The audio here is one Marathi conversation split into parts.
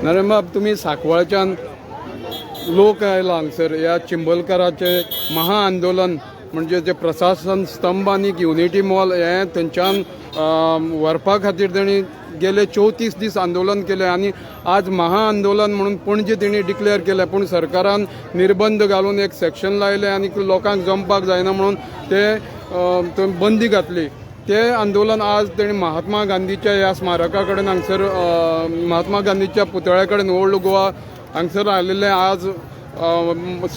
नारायण बाब, तुम्ही सांकवाळच्यान लोक आयला हांगसर ह्या चिंबलकाराचे महाआंदोलन म्हणजे जे प्रशासन स्तंभ आनी युनिटी मॉल हे थंयच्यान व्हरपा खातीर तेणी गेले 34 दीस आंदोलन केले आनी आज महाआंदोलन म्हणून पणजे तेणी डिक्लेअर केले, पूण सरकारान निर्बंध घालून एक सेक्शन लायले आनी लोकांक जमपाक जायना म्हणून ते बंदी घातली. ते आंदोलन आज तेणी महात्मा गांधीच्या ह्या स्मारका कडेन हांगसर महात्मा गांधीच्या पुतळ्या कडेन ओल्ड गोवा हांगसर आयिल्ले आज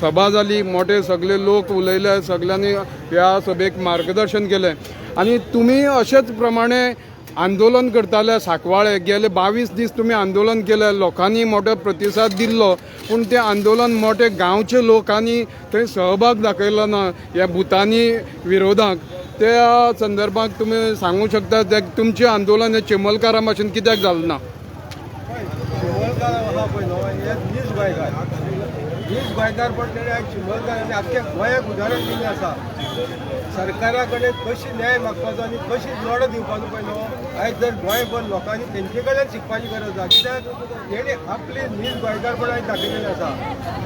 सभा जाली, मोठे सगळे लोक उलयले, सगळ्यांनी ह्या सभेक मार्गदर्शन केलें. आनी तुमी अशेच प्रमाणे आंदोलन करताले सांकवाळे गेले 22 दीस तुम्ही आंदोलन केलें, लोकांनी मोठो प्रतिसाद दिल्लो, पूण तें आंदोलन मोठे गांवचे लोकांनी थंय सहभाग दाखयलो ना ह्या भुतानी विरोधाक. त्या संदर्भात तुम्ही सांगू शकता ते तुमचें आंदोलन हे चिंबलकारा भाशेन कित्याक जालें ना? वीस गोंयकार पण तेणे आज चिंबलकारांनी आख्ख्या गोंयाक उदाहरण दिल्लें आसा. सरकारा कडेन कशी न्याय मागपाचो आनी कशी लढो दिवपाचो पळय न्हू, आयज जर गोंयभर लोकांनी तेंचे कडल्यान शिकपाची गरज आसा. कित्याक तेणी आपली नीज गोंयकारपण आयज दाखयलेलें आसा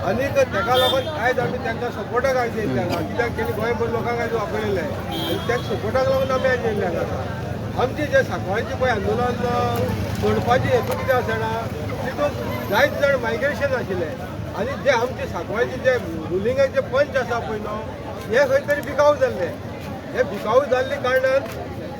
आनीक ताका लागून आयज आमी तांकां सपोर्टाक आयज येयल्ले हांगा. कित्याक तेणी गोंयभर लोकांक आयज आपयलेलें आनी त्या सपोर्टाक लागून आमी आयज येयल्ले हांगा आसा. आमचे जे सांकवाळेचें पळय आंदोलन सोडपाचें हेतू कितें आसा जाणा, तितून जायत जाण मायग्रेशन आशिल्लें आनी जे आमचे सांकवाळेचे जे रुलिंगाचे पंच आसा पळय न्हू, हे खंय तरी बिकाऊ जाल्ले. हे बिकाऊ जाल्ले कारणान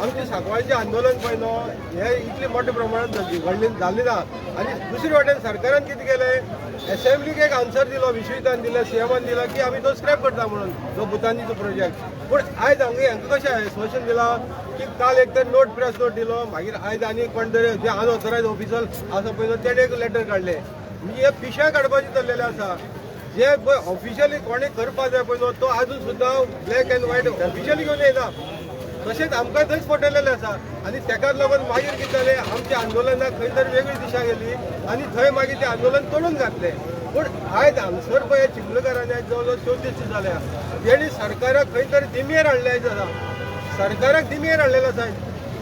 आमचे सांकवाळेचें आंदोलन पळय न्हू हे इतले मोठ्या प्रमाणांत घडलें जाल्लें ना. आनी दुसरे वाटेन सरकारान कितें केलें, एसेंब्लीक एक आन्सर दिलो, विश्वयुतान दिलो, सीएमान दिलो की आमी तो स्क्रॅप करता म्हणून तो भुतानीचो प्रोजेक्ट. पूण आयज हांगा कशें आश्वासन दिलां की काल एक तर नोट प्रेस नोट दिलो, मागीर आयज आनी कोण तरी जे अनऑथरायज ऑफिसर आसा पळय न्हू तेणे एक लेटर काडलें. म्हणजे हे पिशा काडपाचें चल्लेलें आसा. जे पळय ऑफिशियली कोणें करपा जाय पळय न्हू तो आजून सुद्दां ब्लॅक एंड व्हायट ऑफिशियली घेवन येयना. तशेंच आमकां थंयच फटयलेलें आसा आनी ताकाच लागून मागीर कितें जालें, आमच्या आंदोलनाक खंय तरी वेगळी दिशा गेली आनी थंय मागीर तें आंदोलन तोडून घातलें. पूण आयज हांगसर पळय चिंबलकारांनी आयज जवळ जवळ 34 दीस जाल्या, तेणी सरकाराक खंय तरी दिमेर हाडलें आयज आसा. सरकाराक दिमेर हाडलेलो आसा.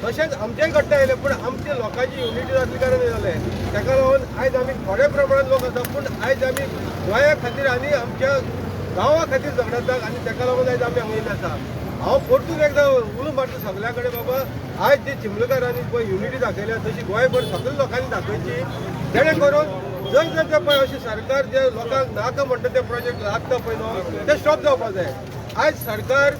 तशेंच आमचेंय घडटा येयलें, पूण आमच्या लोकांची युनिटी जातली कारण जालें. ताका लागून आयज आमी थोड्या प्रमाणात लोक आसा, पूण आयज आमी गोंया खातीर आनी आमच्या गांवा खातीर झगडटात आनी ताका लागून आयज आमी हांगा येयले आसा. हांव परतून एकदां उलोवंक मारता सगळ्या कडेन, बाबा आयज जे चिंबलकारांनी पळय युनिटी दाखयल्या तशी गोंयभर सगळ्या लोकांनी दाखोवची, जेणे करून जर जर ते पळय अशें सरकार जे लोकांक नाका म्हणटा ते प्रोजेक्ट लागता पळय न्हू ते स्टॉप जावपाक जाय. आयज सरकार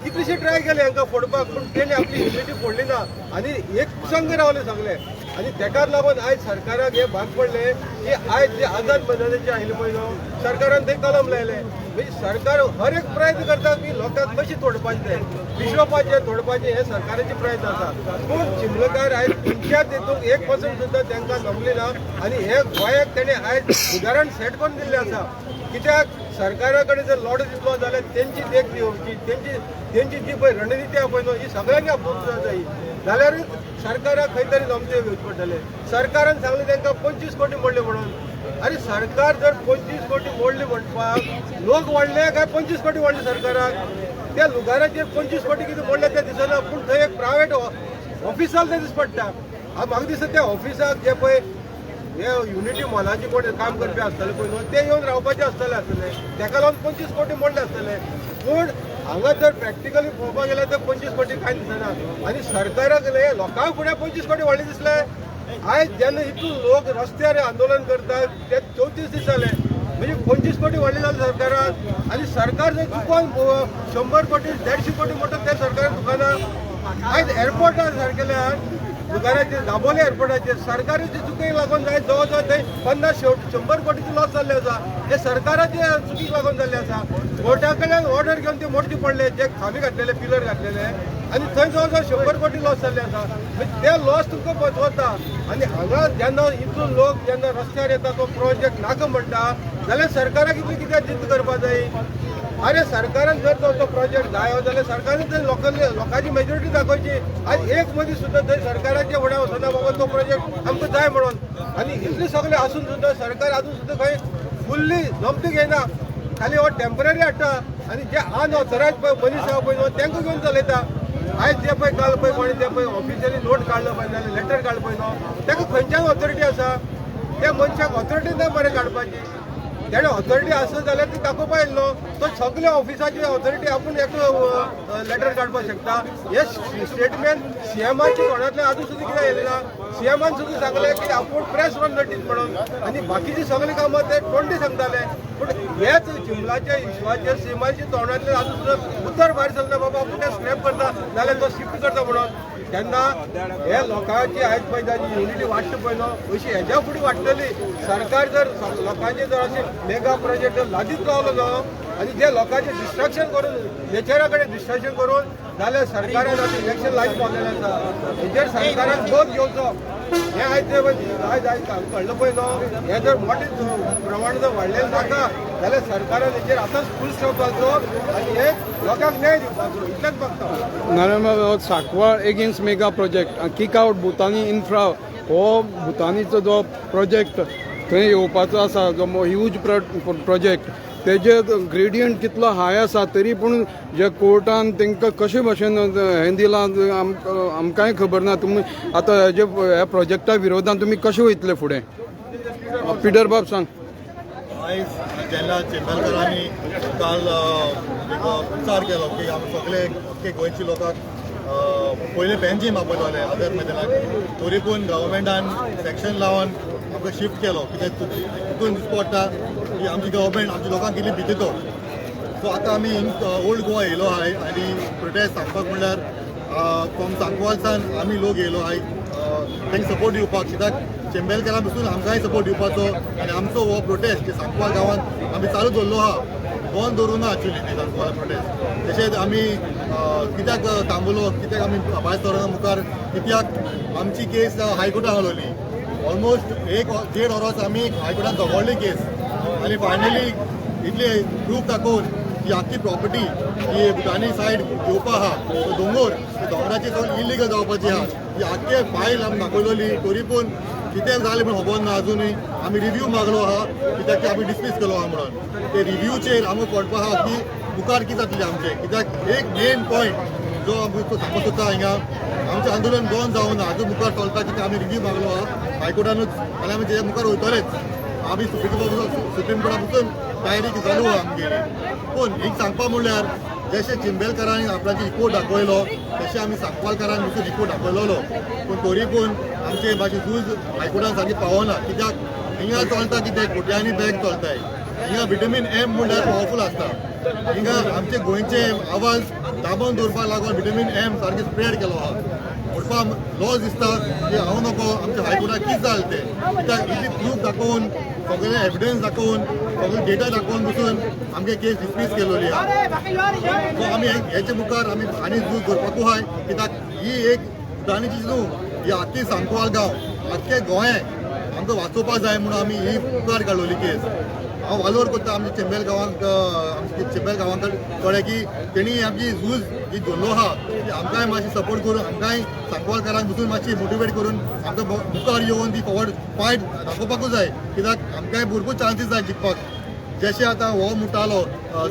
कितलीशी ट्राय केली हांकां फोडपाक, पूण तेणी आपली युनिटी फोडली ना आनी एक संघ रावले सगळे. आनी ताकाच लागून आयज सरकाराक हे भाग पडले की आयज जे आझाद मैदानाचे आयिल्ले पळय न्हू सरकारान थंय कलम लायले. म्हणजे सरकार हर एक प्रयत्न करता की लोकांक कशी तोडपाचें तें पिशोवपाचें तोडपाचें हे सरकाराचे प्रयत्न आसा. पूण चिंबलकार आयज खंयच्याच हितून 1% सुद्दां तांकां जमले ना आनी हे गोंयाक तेणे आयज उदाहरण सेट करून दिल्लें आसा. कित्याक सरकारा कडेन जर लढो दितलो जाल्यार तेंची देख दिवची, तेंची जी पळय रणनिती आसा पळय न्हू ही सगळ्यांनी आपोवंक जाय, जाल्यारूच सरकाराक खंय तरी जमते घेवचे पडटले. सरकारान सांगलें तांकां 25 कोटी मोडले म्हणून. अरे सरकार जर 25 कोटी मोडले म्हणपाक लोक वाडले काय 25 कोटी वाडले सरकाराक? त्या लुगाराचेर 25 कोटी कितें मोडले तें दिसना, पूण थंय एक प्रायवेट ऑफिसाक तें दिस पडटा. म्हाका दिसता त्या ऑफिसाक जे पळय हे युनिटी मॉलाची कोण काम करपी आसतले पळय न्हू ते येवन रावपाचे आसतले ताका लागून 25 कोटी मोडले आसतले. पूण हांगा जर प्रॅक्टिकली पळोवपाक गेल्यार तर 25 कोटी कांय दिसना आनी सरकाराक लोकांक फुडें 25 कोटी व्हडले दिसले. आयज जेन्ना इतून लोक रस्त्यार आंदोलन करतात ते 34 दीस जाले, म्हणजे 25 कोटी व्हडले जाले सरकाराक. आनी सरकार जर चुकोन 100 कोटी 150 कोटी म्हणटा ते सरकारान चुकना. आयज एअरपोर्टार सारकेल्यार लुगाराचेर दाबोले एअरपोर्टाचेर सरकाराचे चुकीक लागून जाय जवळ जवळ थंय 50-100 कोटीचो लॉस जाल्ले आसा. हे सरकाराचे चुकीक लागून जाल्ले आसा. कोर्टा कडल्यान ऑर्डर घेवन ते मोडचे पडले, जे खांबे घातलेले पिलर घातलेले आनी थंय जवळ जवळ 100 कोटी लॉस जाल्ले आसा. ते लॉस तुमकां पचवता आनी हांगा जेन्ना इतलो लोक जेन्ना रस्त्यार येता तो प्रोजेक्ट नाका म्हणटा जाल्यार सरकाराक इतली कित्याक जिद्द करपा जाय? अरे सरकारान जर तो प्रोजेक्ट जाय जाल्यार सरकारान थंय लोकांची मेजॉरिटी दाखोवची. आज एक मदीं सुद्दां थंय सरकाराच्या फुड्यान वचना बाबा तो प्रोजेक्ट आमकां जाय म्हणून. आनी इतले सगळे आसून सुद्दां सरकार आजून सुद्दां खंय फुल्ली जमतीक येना, खाली हो टेम्पररी हाडटा आनी जे अनऑथरायज पळय मनीस आसा पळय न्हू तांकां घेवन चलयता. आयज जे पळय काल पळय कोणी ते पळय ऑफिशियली नोट काडलो पळय नाल्यार लेटर काडलो पळय न्हू ताका खंयच्यान ऑथॉरिटी आसा? त्या मनशाक मनशाक ऑथॉरिटी ना बरें काडपाची तेणे ऑथॉरिटी आसत जाल्यार ती दाखोवपा येयलो तो सगळे ऑफिसाची ऑथॉरिटी आपूण एक लेटर काडपाक शकता हे स्टेटमेंट सीएमाची तोंडांतल्यान आजून सुद्दां कितें येयलें ना सीएमान सुद्दां सांगलें की आपूण प्रेस रन नोटीस म्हणून आनी बाकीची सगळीं कामां ते तोंडी सांगताले पूण हेच चिंबलाच्या इश्वाचेर सीएमाची तोंडांतल्यान आजून सुद्दां उतर भायर सरना बाबा आपूण ते स्क्रॅप करता नाल्यार तो शिफ्ट करता म्हणून तेन्ना हे लोकांची आयज पळय जाली युनिटी वाडटा पळय न्हू अशी हेज्या फुडें वाडटली सरकार जर लोकांचे जर अशे मेगा प्रोजेक्ट लादीत रावलो न्हू आनी जे लोकांचे डिस्ट्रॅक्शन करून नेचरा कडेन डिस्ट्रॅक्शन करून जाल्यार सरकारान आतां इलेक्शन लायक पावलेलें आसा हेजेर सरकारान बोध घेवचो हें आयज आयज आयज कळ्ळें पळय न्हू हें जर मोठे प्रमाण जर वाडलेलें जाता जाल्यार सरकारान हेजेर आतांच फूल स्टॉप घालचो आनी हे लोकांक न्याय दिवपाचो इतलेंच मागता Narayan Sancoale against mega project kick out Bhutani infra हो भुतानीचो जो प्रोजेक्ट थंय येवपाचो आसा जो ह्यूज प्रोजेक्ट तेजे ग्रेडियंट कितलो हाय आसा तरी पूण जे कोर्टान तांकां कशे भशेन हें दिलां आमकांय खबर ना तुमी आतां हेजे ह्या प्रोजेक्टा विरोधान तुमी कशे वयतले फुडें पिटर बाब सांग आयज जेन्ना चेंबरकारांनी काल एक विचार केलो की आमी सगळे गोंयच्या लोकांक पयले बेंची मापयताले आदर मैदानाक तरी पूण गव्हर्मेंटान सेक्शन लावन आमकां शिफ्ट केलो कित्याक तितून दिसता पडटा की आमची गव्हर्मेंट आमच्या लोकांक कितली भितो सो आतां आमी ओल्ड गोवा येयलो आहाय आनी प्रोटेस्ट सांगपाक म्हणल्यार फ्रॉम सांकवालसान आमी लोक येयलो आहाय तांकां सपोर्ट दिवपाक कित्याक चेंबेलकारां पसून आमकांय सपोर्ट दिवपाचो आनी आमचो हो प्रोटेस्ट सांकवाल गांवांत आमी चालू दवरलो आहा बंद दवरूं ना एक्चुली ते सांकवाल प्रोटेस्ट तशेंच आमी कित्याक थांबलो कित्याक आमी भायर सरना मुखार कित्याक आमची केस हायकोर्टान हालोवली ऑलमोस्ट 1.5 वरां आमी हायकोर्टान झगडली केस आनी फायनली इतले प्रूफ दाखोवन ही आख्खी प्रॉपर्टी ही भुतानी सायड घेवपा आहा तो दोंगराची सोन इलिगल जावपाची आहा ही आख्खे फायल आमी दाखयलोली तरी पूण कितें जालें म्हण खबर ना अजुनूय आमी रिव्यू मागलो आहा कित्याक की आमी डिसमीस केलो आहा म्हणून ते रिव्यूचेर आमकां कळपा आहा की मुखार कितें जातलें आमचें कित्याक एक मेन पॉयंट जो आमी सांगपाक सोदता हिंगा आमचें आंदोलन बंद जावं ना आजून मुखार चलता कित्याक आमी रिव्यू मागलो आहा हायकोर्टानूच आनी आमी तेच्या मुखार वयतलेच आमी सुप्रीम कोर्टा पसून तयारी चालू आहा आमगेली पूण एक सांगपा म्हणल्यार जशें चिंबेलकारांनी आपणाची रिपोर्ट दाखयलो तशें आमी सांकवालकारांनी दुसरो रिपोर्ट दाखयलोलो पूण तरी पूण आमचे मातशें झूज हायकोर्टान सारकी पावना कित्याक हिंगा चलता कितें कोट्यांनी बॅग चलताय हिंगा व्हिटॅमीन एम म्हणल्यार पावरफूल आसता हिंगा आमचे गोंयचे आवाज दाबोवन दवरपाक लागून व्हिटॅमीन एम सारकें स्प्रेड केलो आहा म्हणपाक लॉज दिसता की हांव नको आमच्या हायकोर्टाक कितें जालें तें कित्याक इतली प्रूफ दाखोवन सगळे एविडन्स दाखोवन सगळे डेटा दाखोवन बसून आमगे केस डिसमीस केलोली आहा सो आमी हेचे मुखार आमी आनी झूज करपाकू आहाय कित्याक ही एक भुतानीची न्हू ही आख्खी सांकवाल गांव आख्खे गोंयाक आमकां वाचोवपाक जाय म्हणून आमी ही मुखार काडलोली केस हांव वालोर करता आमच्या चेंबेल गांवांक आमच्या चेंबेल गांवांक कळ्ळें की तेणी आमची झूज जी धरलो आहा ती आमकांय मातशी सपोर्ट करून आमकांय सांकवालकारांक बसून मातशी मोटिवेट करून आमकां मुखार येवन ती फॉवर्ड फायट दाखोवपाकूच जाय कित्याक आमकांय भरपूर चान्सीस जाय जिखपाक जशें आतां हो म्हणटालो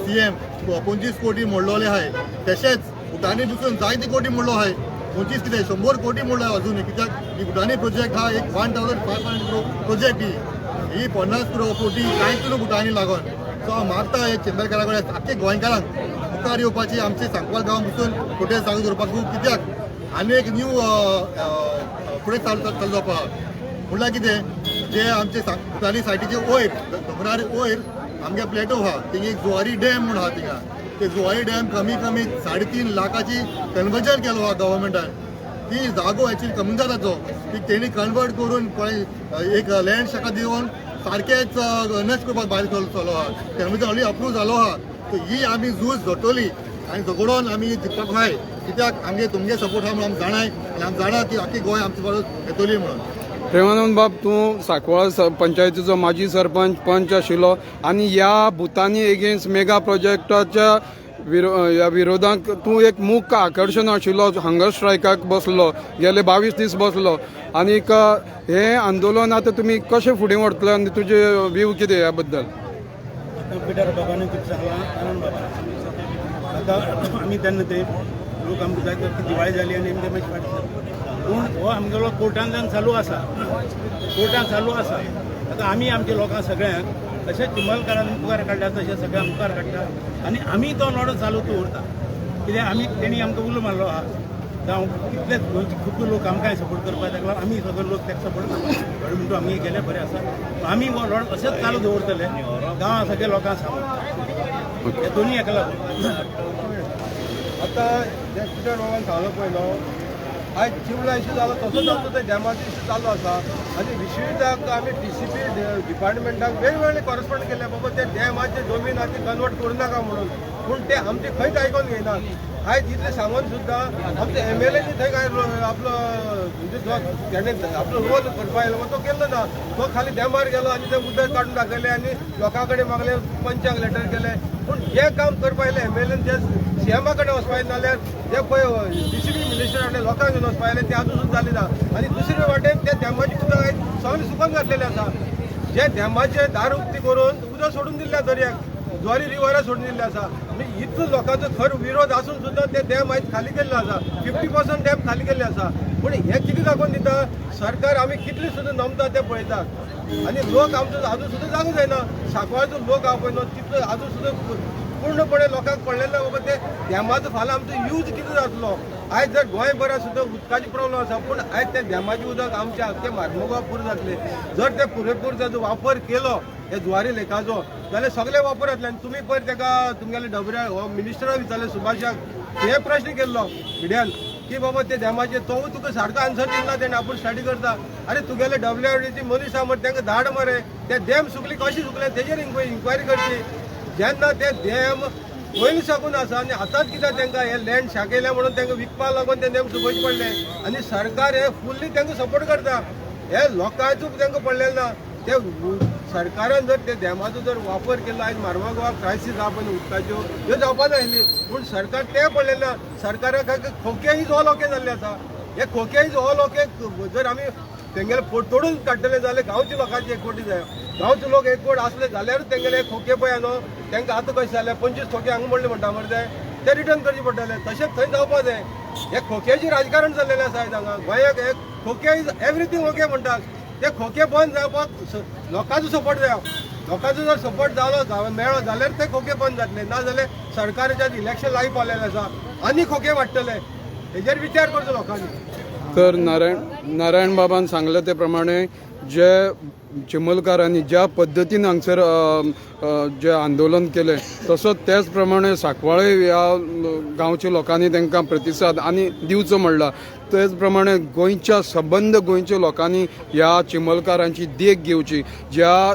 CM 25 कोटी मोडलोले आहाय तशेंच भुतानी बसून जायती कोटी मोडलो आहाय 25 कितें 100 कोटी मोडलो अजून कित्याक ही भुतानी प्रोजेक्ट हा एक 1500 प्रोजेक्ट ही 50 कोटी कांयच न्हू भुतानी लागून सो हांव मागता हे चेंबरकारा कडेन आख्खे गोंयकारांक मुखार येवपाची आमचे सांकवाल गांव बसून प्रोटेस्ट चालू दवरपाक कित्याक आनी एक न्यू फुडें चालू जावपा म्हणल्यार कितें जे आमचे भुतानी सायटीचे वयर दोंगरार वयर आमगे प्लेटो आहा थिंगा एक जुवारी डॅम म्हूण आहा थिंगा ते जुवारी डॅम कमी 3.5 लाखाची कन्वर्जन केलो आहा गव्हर्मेंटान ती जागो एक्चुअली कमी जाताचो ती तेणी कन्वर्ट करून एक लँड शाखा दिवन सारकेच नॅक्स्ट करपाक भायर चलो आहा कन्वर्जन ऑलरेडी अप्रूव जालो आहा सो ही आमी झूज धरतली आनी झगडोन आमी जिखपाक जाय कित्याक आमगे तुमगे सपोर्ट आहा म्हणून आमी जाणाय आनी आमी जाणा की आख्खी गोंय आमचे बरोबर येतली म्हणून प्रेमानंद बाब तूं सांकवाळ पंचायतीचो माजी सरपंच पंच आशिल्लो आनी ह्या भुतानी एगेन्स्ट मेगा प्रोजेक्टाच्या ह्या विरोधाक तूं एक मुख्य आकर्शण आशिल्लो हंगर स्ट्रायकाक बसलो गेले 22 दीस बसलो आनीक हें आंदोलन आतां तुमी कशें फुडें व्हरतले आनी तुजे व्यू कितें ह्या बद्दल पिटर बाबांनी कितें सांगलां आनंद बाबा आतां आमी तेन्ना ते लोक आमकां जाय की दिवाळी जाली आनी आमचे मातशें फाटी पूण हो आमगेलो कोर्टांतल्यान चालू आसा आता आमी आमच्या लोकांक सगळ्यांक तशें चिंबलकारांनी मुखार काडला तशें सगळ्यांक मुखार काडटा आनी आमी तो लढो चालू दवरता कित्याक आमी तेणी आमकां उलो मारलो आहा जावं कितलेच गोंयचे खूब लोक आमकांय सपोर्ट करपाक लागला आमी सगळे लोक ताका सपोर्ट करता थोडे म्हणटा आमी गेले बरें आसा आमी हो लढो अशेंच चालू दवरतले गांवां सगळ्या लोकांक सांगून हे दोनी हेका लागून आता जे किशोर बाबान सांगलो पळय न्हू आयज चिवला इशू जालो तसोच आमचो ते डॅमाचो इशू चालू आसा आनी विशेषताक आमी DCP डिपार्टमेंटाक वेगवेगळे कॉरस्पॉन्ड केले बाबा ते डॅमाचे जमीन आहा ती कन्वर्ट करूं नाका म्हणून पूण ते आमचे खंयच आयकून घेयनात आयज इतले सांगून सुद्दां आमचे MLAनी थंय काय आपलो म्हणजे जो तेणे आपलो रोल करपा आयलो तो केल्लो ना तो खाली डॅमार गेलो आनी ते उदक काडून दाखयलें आनी लोकां कडेन मागले पंचाक लेटर केलें पूण जे काम करपा आयलें MLAन जे CMा कडेन वचपा नाल्यार जे पळय DCP मिनिस्टर कडेन लोकांक घेवन वचपा आयलें तें आजून सुद्दां जालें ना आनी दुसरे वाटेन त्या डॅमाची उदक आयज सगळें सुकून घातलेलें आसा जे डॅमाचे दार उक्ती करून उदक सोडून दिल्ल्या दर्याक ज्वारी रिवरा सोडून दिल्ले आसा म्हणजे इतलो लोकांचो खर विरोध आसून सुद्दां ते डॅम आयज खाली केल्लो आसा 50% डॅम खाली केल्ले आसा पूण हे कितें दाखोवन दिता सरकार आमी कितले सुद्दां नमता ते पळयतात आनी लोक आमचो आजून सुद्दां जागो जायना सांकवाळचो लोक आहा पळय न्हू तितलो आजून सुद्दां पूर्णपणे लोकांक पडलें ना बाबा ते डॅमाचो फाल्यां आमचो यूज कितें जातलो आयज जर गोंयभरात सुद्दां उदकाची प्रॉब्लम आसा पूण आयज ते डॅमाचें उदक आमच्या ते मार्मुगांव पुरो जातले जर ते पुरेपूर ताचो वापर केलो हे ज्वारी लेकाचो जाल्यार सगळे वापर जातले आनी तुमी पयर ताका तुमगेले डबऱ्या हो मिनिस्टराक विचारले सुभाषाक हे प्रश्न केल्लो मिडियान की बाबा ते डॅमाचे तो तुका सारको आन्सर दिना तेणे आपूण स्टडी करता आनी तुगेले WRDची मनीस आहा मरे तांकां धाड मरे ते डॅम सुकली कशी सुकले तेजेर इन्क्वायरी करची जेन्ना ते डॅम पयलीं साकून आसा आनी आतांच कित्याक तांकां हे लँड शाकेल्या म्हणून तांकां विकपा लागून ते डॅम सुकवचे पडले आनी सरकार हे फुल्ली तांकां सपोर्ट करता हे लोकांचो तांकां पडलेलें ना ते सरकारान जर ते डॅमाचो जर वापर केलो आयज मार्मुगांवाक क्रायसीस आहा पळय उदकाच्यो ह्यो जावपा नाशिल्ली पूण सरकार ते पडलेलें ना सरकाराक खोके इज ऑल ओके जाल्ले आसा हे खोके इज ऑल ओके जर आमी तेंगेले तोडून काडटले जाल्यार गांवच्या लोकांची एकवटी जाय गांवचे लोक एकवट आसले जाल्यारूच तेंगेले खोके पळय न्हू तांकां आतां कशें जालें 25 खोके हांगा मोडले म्हणटा मरे ते रिटर्न करचे पडटले तशेंच थंय जावपा जाय हे खोक्याची राजकारण जाल्लेलें आसा आयज हांगा गोंयाक हे खोके इज एवरीथींग ओके म्हणटात ते खोके बंद जावपाक लोकांचो सपोर्ट जाय लोकांचो जर सपोर्ट जालो मेळ्ळो जाल्यार ते खोके बंद जातले ना जाल्यार सरकाराच्या इलेक्शन लागीं पावलेलें आसा आनी खोके वाडटले हेजेर विचार करचो लोकांनी तर नारायण बाबान सांगले ते प्रमाणे जे चिंबलकारांनी ज्या पद्दतीन हांगसर जे आंदोलन केले तसोच त्याच प्रमाणे सांकवाळे ह्या गांवच्या लोकांनी तांकां प्रतिसाद आनी दिवचो म्हणला तेच प्रमाणे गोंयच्या सबंद गोंयच्या लोकांनी ह्या चिंबलकारांची देख घेवची ज्या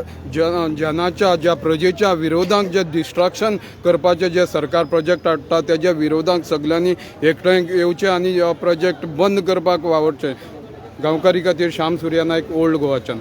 जनाच्या ज्या प्रजेच्या विरोधाक जे डिस्ट्रक्शन करपाचे जे सरकार प्रोजेक्ट हाडटा तेज्या विरोधाक सगळ्यांनी एकठांय येवचे आनी हो प्रोजेक्ट बंद करपाक वावरचे गांवकारी खातीर श्याम सुर्या नायक ओल्ड गोवाच्यान